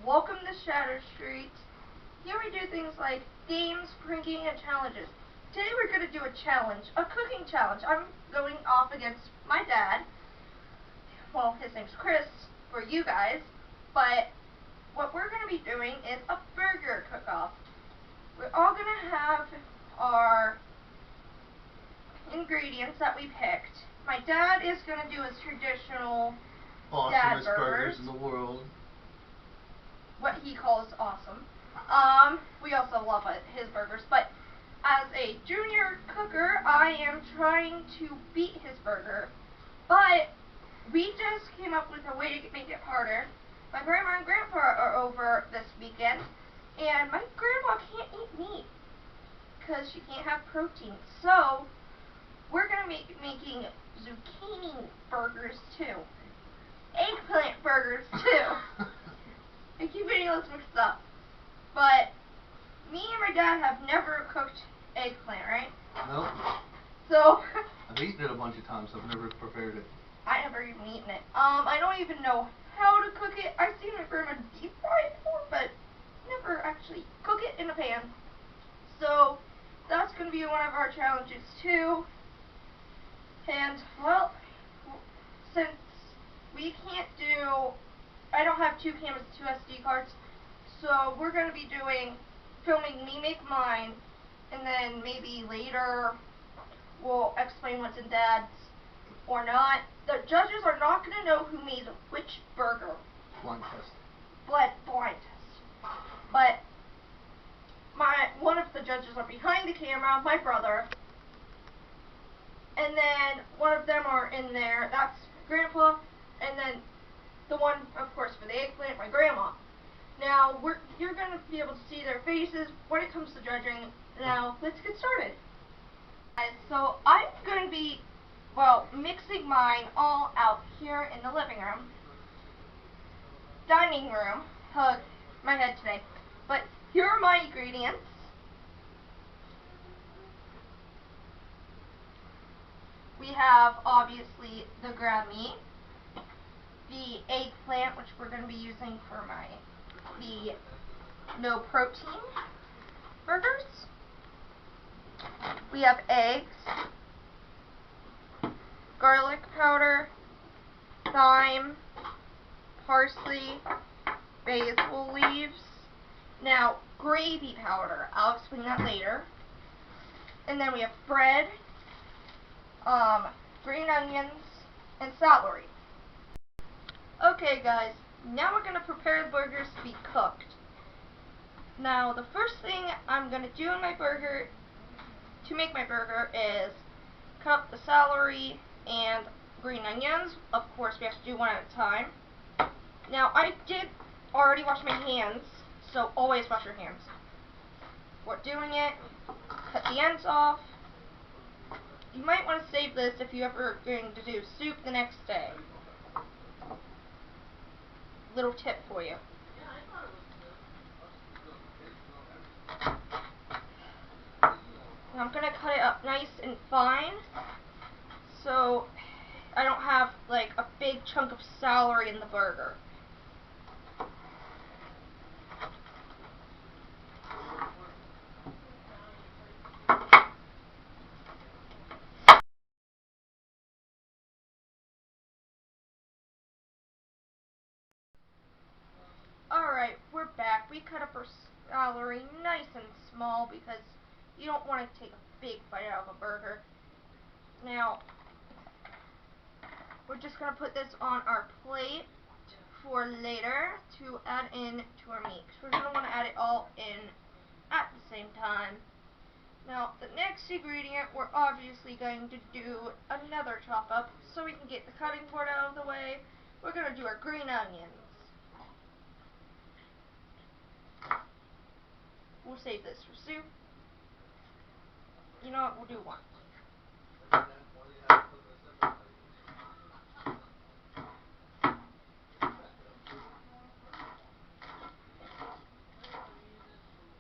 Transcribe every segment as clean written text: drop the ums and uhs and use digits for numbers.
Welcome to Shadow Street. Here we do things like games, pranking, and challenges. Today we're going to do a challenge, a cooking challenge. I'm going off against my dad. Well, his name's Chris, for you guys. But what we're going to be doing is a burger cook-off. We're all going to have our ingredients that we picked. My dad is going to do his traditional dad burgers in the world. What he calls awesome. We also love his burgers, but as a junior cooker, I am trying to beat his burger. But we just came up with a way to make it harder. My grandma and grandpa are over this weekend, and my grandma can't eat meat because she can't have protein. So we're gonna be making zucchini burgers too, eggplant burgers too. I keep getting those mixed up. But me and my dad have never cooked eggplant, right? Nope. So I've eaten it a bunch of times. I've never prepared it. I never even eaten it. I don't even know how to cook it. I've seen my grandma deep fry it before, but never actually cook it in a pan. So that's going to be one of our challenges too. And well, since we can't do, I don't have 2 cameras, 2 SD cards, so we're going to be filming me make mine, and then maybe later we'll explain what's in Dad's or not. The judges are not going to know who made which burger. Blind test. Blind test. But one of the judges are behind the camera, my brother, and then one of them are in there, that's Grandpa, and then the one, of course, for the eggplant, my grandma. Now, you're going to be able to see their faces when it comes to judging. Now, let's get started. So, I'm going to be, mixing mine all out here in the living room. Dining room. Hug my head today. But here are my ingredients. We have, obviously, the ground meat, the eggplant, which we're going to be using for the no protein burgers. We have eggs, garlic powder, thyme, parsley, basil leaves. Now, gravy powder. I'll explain that later. And then we have bread, green onions, and celery. Okay guys, now we're going to prepare the burgers to be cooked. Now the first thing I'm going to do in my burger, to make my burger, is cut up the celery and green onions. Of course we have to do one at a time. Now I did already wash my hands, so always wash your hands. Before doing it, cut the ends off. You might want to save this if you're ever going to do soup the next day. Little tip for you. Now I'm going to cut it up nice and fine so I don't have like a big chunk of celery in the burger. Alright, we're back. We cut up our celery nice and small because you don't want to take a big bite out of a burger. Now, we're just going to put this on our plate for later to add in to our meat. We're going to want to add it all in at the same time. Now, the next ingredient, we're obviously going to do another chop up so we can get the cutting board out of the way. We're going to do our green onions. We'll save this for soup. You know what, we'll do one.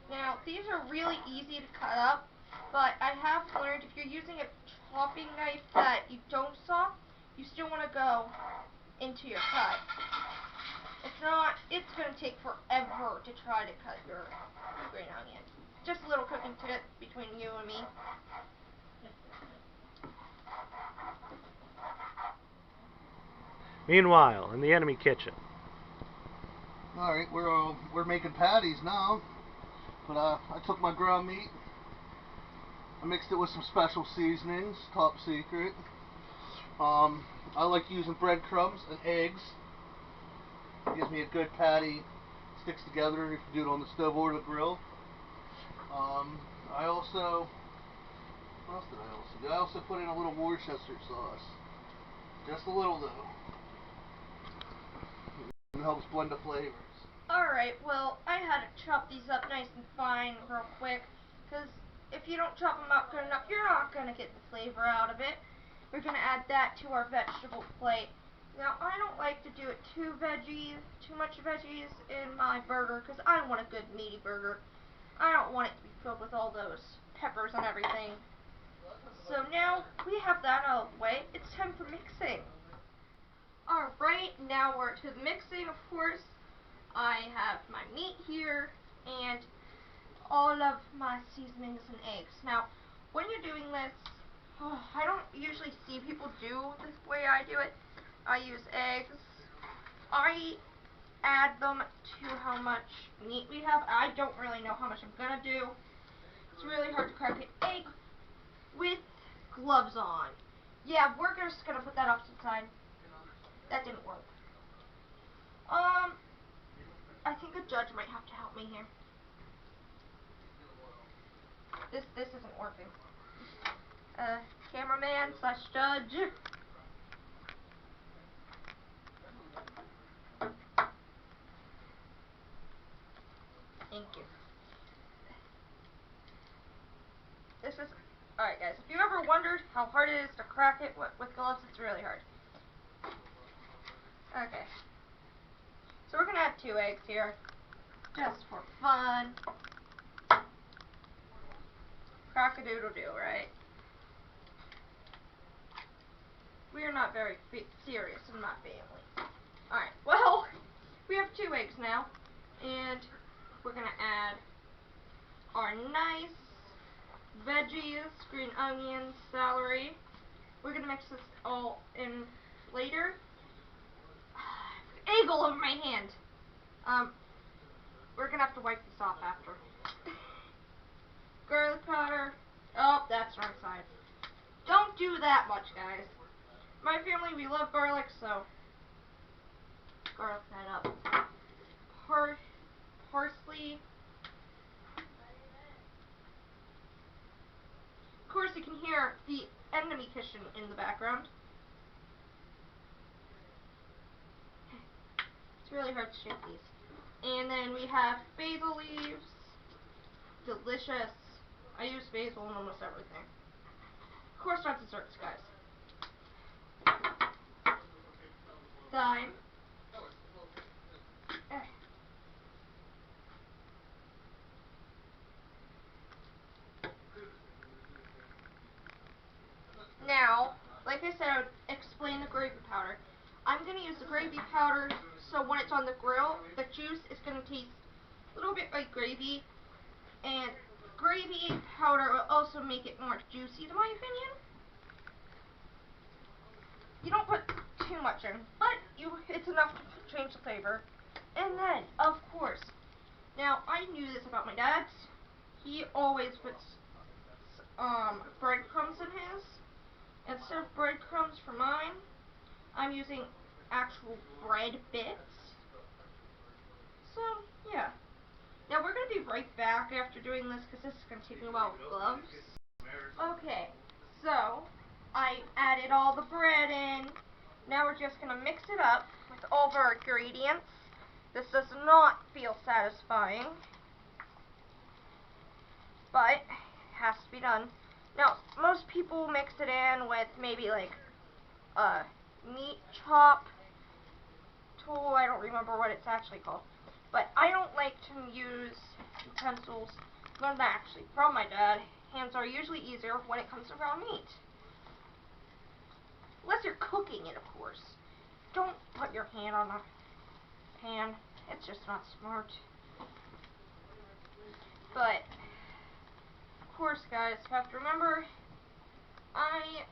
Now, these are really easy to cut up, but I have learned if you're using a chopping knife that you don't saw, you still want to go into your cut. If not, it's going to take forever to try to cut your green onion. Just a little cooking tip between you and me. Meanwhile, in the enemy kitchen. All right, we're making patties now. But I took my ground meat, I mixed it with some special seasonings, top secret. I like using breadcrumbs and eggs. Gives me a good patty. Sticks together if you do it on the stove or the grill. I also, what else did I also do? I also put in a little Worcestershire sauce. Just a little though. It helps blend the flavors. Alright, well, I had to chop these up nice and fine real quick, because if you don't chop them up good enough, you're not going to get the flavor out of it. We're going to add that to our vegetable plate. Now, I don't like to do it too much veggies in my burger, because I want a good meaty burger. I don't want it to be filled with all those peppers and everything. So now we have that out of the way, it's time for mixing. Alright, now we're to the mixing, of course. I have my meat here and all of my seasonings and eggs. Now, when you're doing this, I don't usually see people do this way I do it. I use eggs. I add them to how much meat we have. I don't really know how much I'm gonna do. It's really hard to crack an egg with gloves on. Yeah, we're just gonna put that off to the side. That didn't work. I think a judge might have to help me here. This isn't working. Cameraman / judge. Thank you. This is, alright guys, if you ever wondered how hard it is to crack it with gloves, it's really hard. Okay. So we're going to add 2 eggs here, just for fun. Crack-a-doodle-doo, right? We're not very serious in my family. Alright, well, we have 2 eggs now, and we're going to add our nice veggies, green onions, celery. We're going to mix this all in later. Egg all over my hand. We're gonna have to wipe this off after. Garlic powder. Oh, that's the wrong side. Don't do that much, guys. My family, we love garlic, so garlic that up. Parsley. Of course, you can hear the enemy kitchen in the background. It's really hard to shape these. And then we have basil leaves. Delicious. I use basil in almost everything. Of course, not desserts, guys. Thyme. Now, like I said, I would explain the gravy powder. I'm going to use the gravy powder so when it's on the grill, the juice is going to taste a little bit like gravy. And gravy powder will also make it more juicy, in my opinion. You don't put too much in, but it's enough to change the flavor. And then, of course, now I knew this about my dad. He always puts breadcrumbs in his. Instead of breadcrumbs for mine, I'm using actual bread bits. So, yeah. Now we're going to be right back after doing this because this is going to take me a while with gloves. Okay, so I added all the bread in. Now we're just going to mix it up with all of our ingredients. This does not feel satisfying, but it has to be done. Now, most people mix it in with maybe like a meat chop tool. I don't remember what it's actually called. But I don't like to use utensils. Learned that actually from my dad. Hands are usually easier when it comes to raw meat. Unless you're cooking it, of course. Don't put your hand on pan. It's just not smart. But, of course, guys, you have to remember, I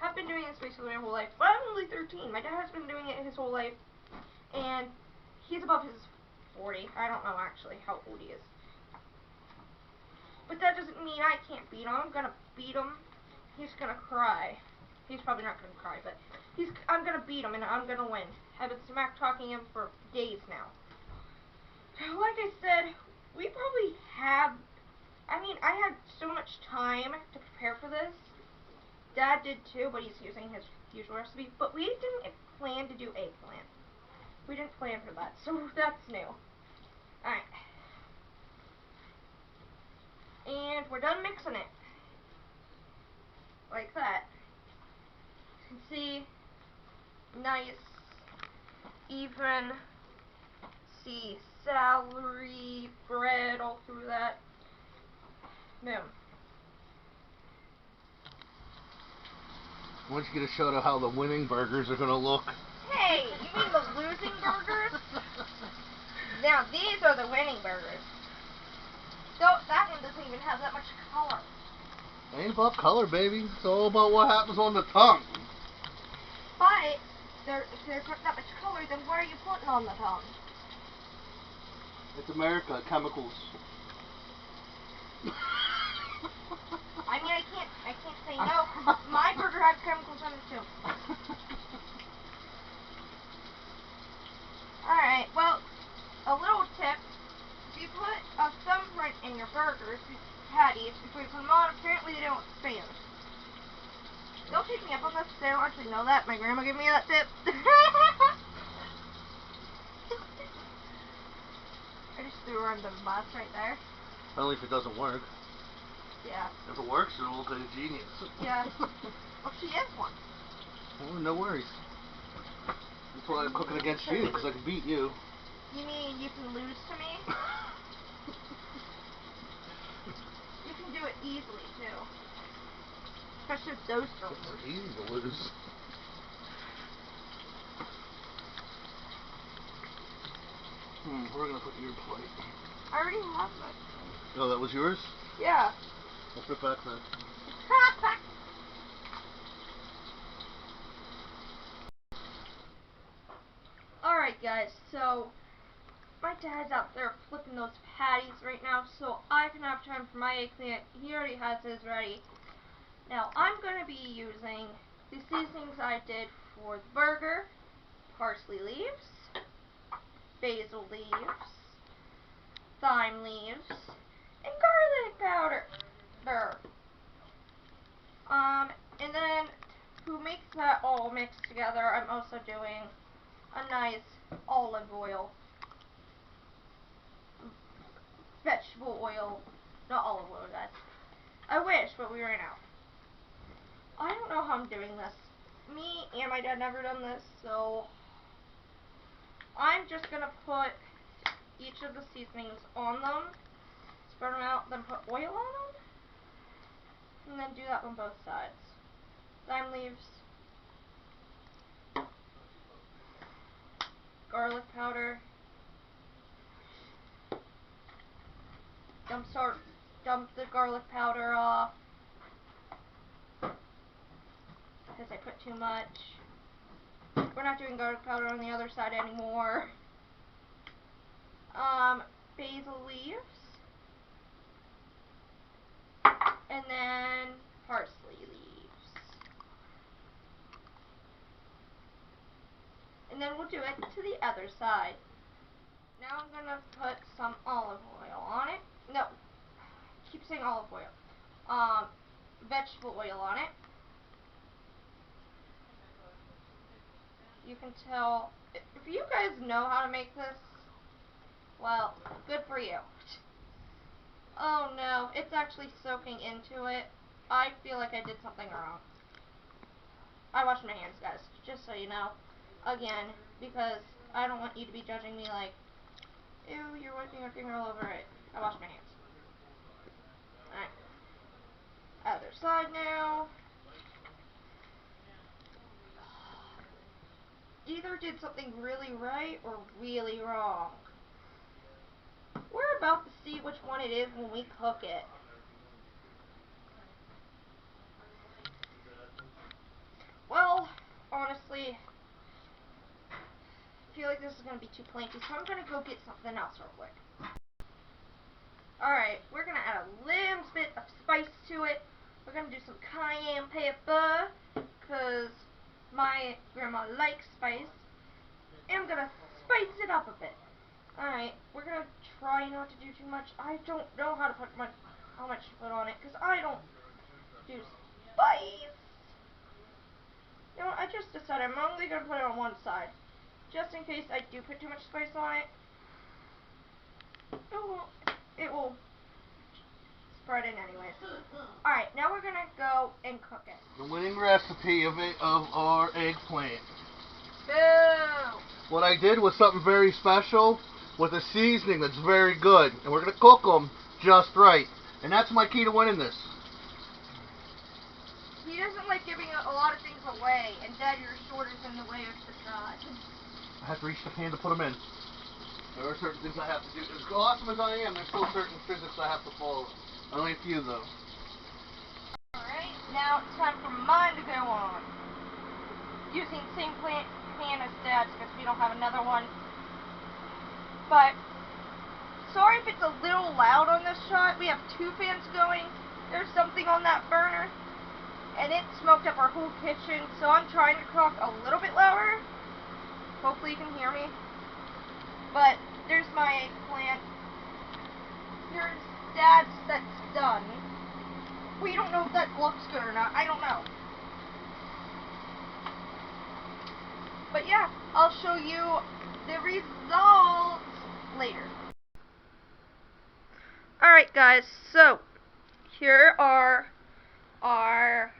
have been doing this basically my whole life, but I'm only 13. My dad has been doing it his whole life, and he's above his 40. I don't know actually how old he is. But that doesn't mean I can't beat him. I'm gonna beat him. He's gonna cry. He's probably not gonna cry, but I'm gonna beat him and I'm gonna win. I've been smack talking him for days now. Like I said, we probably have, I had so much time to prepare for this. Dad did too, but he's using his usual recipe. But we didn't plan to do eggplant. We didn't plan for that, so that's new. Alright. And we're done mixing it. Like that. You can see, nice, even, see celery, bread all through that. Boom. I want you to show them how the winning burgers are going to look. Hey, you mean the losing burgers? Now, these are the winning burgers. That one doesn't even have that much color. It ain't about color, baby. It's all about what happens on the tongue. But, if there's not that much color, then what are you putting on the tongue? It's America. Chemicals. I can't say no. My burger has chemicals in it too. Alright, well, a little tip. If you put a thumbprint in your burgers, patties, before you put them on, apparently they don't expand. Don't take me up on this, they don't actually know that. My grandma gave me that tip. I just threw her under the bus right there. Only if it doesn't work. Yeah. If it works, you'll look like a genius. Yeah. Well, she is one. Well, no worries. That's why I'm cooking against you, because I can beat you. You mean you can lose to me? You can do it easily, too. Especially with those burgers. It's easy to lose. We're going to put your plate. I already have it. Oh, that was yours? Yeah. I'll put it back then. Alright guys, so my dad's out there flipping those patties right now, so I can have time for my eggplant. He already has his ready. Now I'm going to be using the seasonings I did for the burger: parsley leaves, basil leaves, thyme leaves, and garlic powder. And then to make that all mixed together, I'm also doing a nice olive oil, vegetable oil, not olive oil, guys. I wish, but we ran out. I don't know how I'm doing this. Me and my dad never done this, so I'm just gonna put each of the seasonings on them, spread them out, then put oil on them, and then do that on both sides. Thyme leaves, garlic powder, dump the garlic powder off because I put too much. We're not doing garlic powder on the other side anymore. Basil leaves, and then parsley leaves. And then we'll do it to the other side. Now I'm gonna put some olive oil on it. No, keep saying olive oil. Vegetable oil on it. You can tell, if you guys know how to make this, well, good for you. Oh no, it's actually soaking into it. I feel like I did something wrong. I washed my hands, guys, just so you know. Again, because I don't want you to be judging me like, ew, you're wiping your finger all over it. I washed my hands. Alright. Other side now. either did something really right or really wrong. We're about to see which one it is when we cook it. Well, honestly, I feel like this is going to be too plain, so I'm going to go get something else real quick. Alright, we're going to add a little bit of spice to it. We're going to do some cayenne pepper, because my grandma likes spice. And I'm going to spice it up a bit. Alright, we're going to try not to do too much. I don't know how to put how much to put on it, because I don't do spice. You know what, I just decided I'm only going to put it on one side. Just in case I do put too much spice on it. It will spread in anyways. Alright, now we're going to go and cook it. The winning recipe of our eggplant. Boo! What I did was something very special with a seasoning that's very good. And we're going to cook them just right. And that's my key to winning this. He doesn't like giving a lot of things away, and Dad, your sword is in the way of the shot. I have to reach the pan to put them in. There are certain things I have to do. As awesome as I am, there's still certain physics I have to follow. Only a few, though. Alright, now it's time for mine to go on. Using the same pan as Dad's, because we don't have another one. But, sorry if it's a little loud on this shot. We have two fans going. There's something on that burner. And it smoked up our whole kitchen, so I'm trying to cook a little bit louder. Hopefully you can hear me. But there's my eggplant. Here's Dad's that's done. We don't know if that looks good or not. I don't know. But yeah, I'll show you the results later. Alright guys, so here are our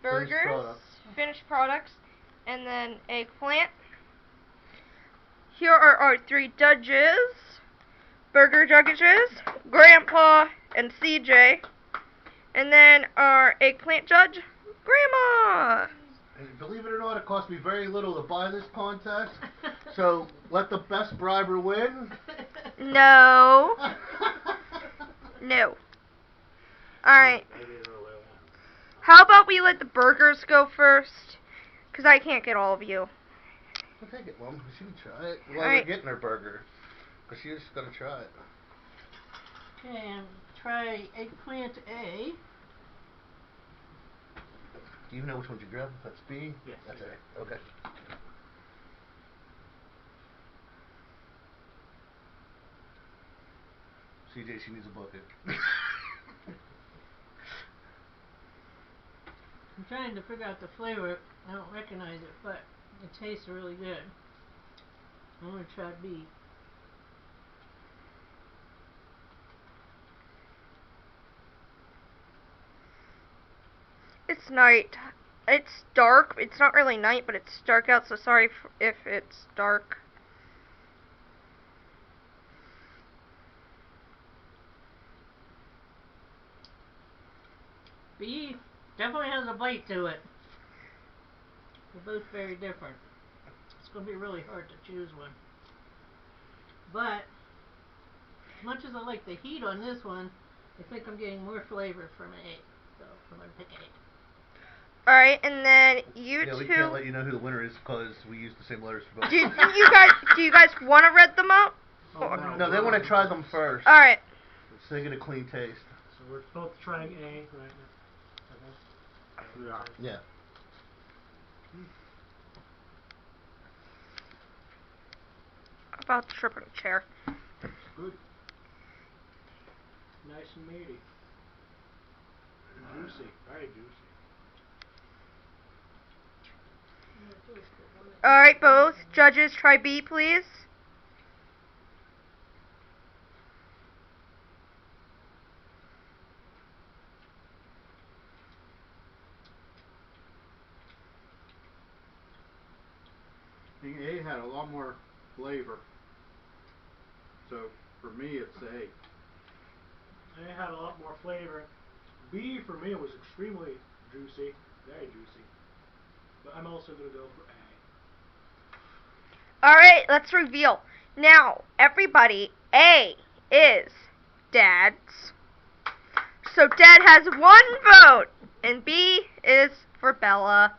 burgers, finished products, and then eggplant. Here are our three judges, burger judges, Grandpa and CJ, and then our eggplant judge, Grandma. And believe it or not, it cost me very little to buy this contest. So let the best briber win. No. No. Alright. How about we let the burgers go first? Because I can't get all of you. I'll take it, Mom. She can try it. Well, Alright. we're getting her burger. Because she's just going to try it. Okay, and try eggplant A. Do you know which one you grab? That's B? Yes. That's A. Okay. CJ, she needs a bucket. I'm trying to figure out the flavor. I don't recognize it, but it tastes really good. I'm going to try B. It's night. It's dark. It's not really night, but it's dark out, so sorry if it's dark. B definitely has a bite to it. They're both very different. It's going to be really hard to choose one. But, as much as I like the heat on this one, I think I'm getting more flavor from A. So, I'm going to pick A. Alright, and then you yeah, two... we can't let you know who the winner is because we use the same letters for both. Do you guys want to read them out? Oh, No, they want to try them first. Alright. So they get a clean taste. So we're both trying A right now. Okay. We are. Yeah. About to trip on a chair. Good. Nice and meaty. And juicy. Very juicy. Alright, both judges, try B, please. A had a lot more flavor. So for me it's A. It had a lot more flavor. B for me was extremely juicy. Very juicy. But I'm also gonna go for A. Alright, let's reveal. Now, everybody, A is Dad's. So Dad has 1 vote, and B is for Bella.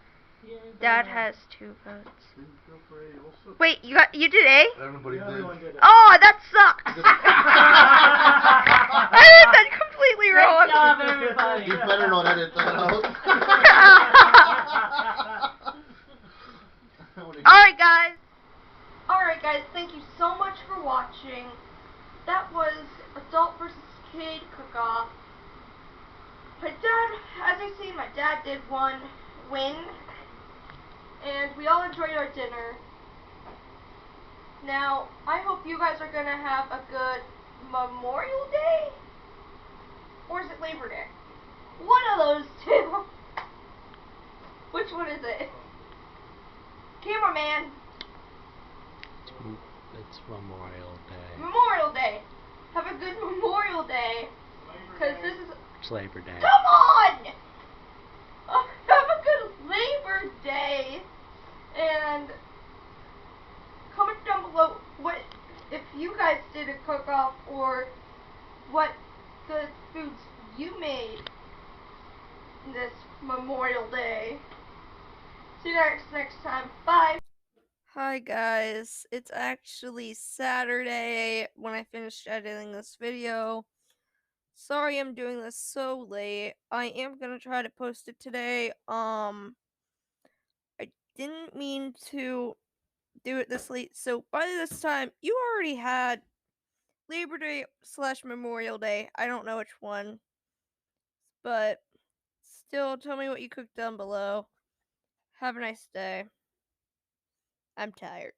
Yay, Dad Bella. has 2 votes. Didn't you go for A also? Wait, you did A? Everybody Everyone did it. Oh, that sucks. I did that completely Great wrong. job, everybody. You better not edit that out. Alright guys, thank you so much for watching. That was Adult vs. Kid Cook-Off. My dad, as you see, my dad did win. And we all enjoyed our dinner. Now, I hope you guys are going to have a good Memorial Day? Or is it Labor Day? One of those two. Which one is it? Cameraman. It's Memorial Day. Memorial Day. Have a good Memorial Day. Because this is... It's Labor Day. Come on! Have a good Labor Day. And comment down below what if you guys did a cook-off or what good foods you made this Memorial Day. See you guys next time. Bye. Hi guys, it's actually Saturday when I finished editing this video. Sorry I'm doing this so late. I am gonna try to post it today. I didn't mean to do it this late, so by this time you already had Labor Day / Memorial Day. I don't know which one, but still, tell me what you cooked down below. Have a nice day. I'm tired.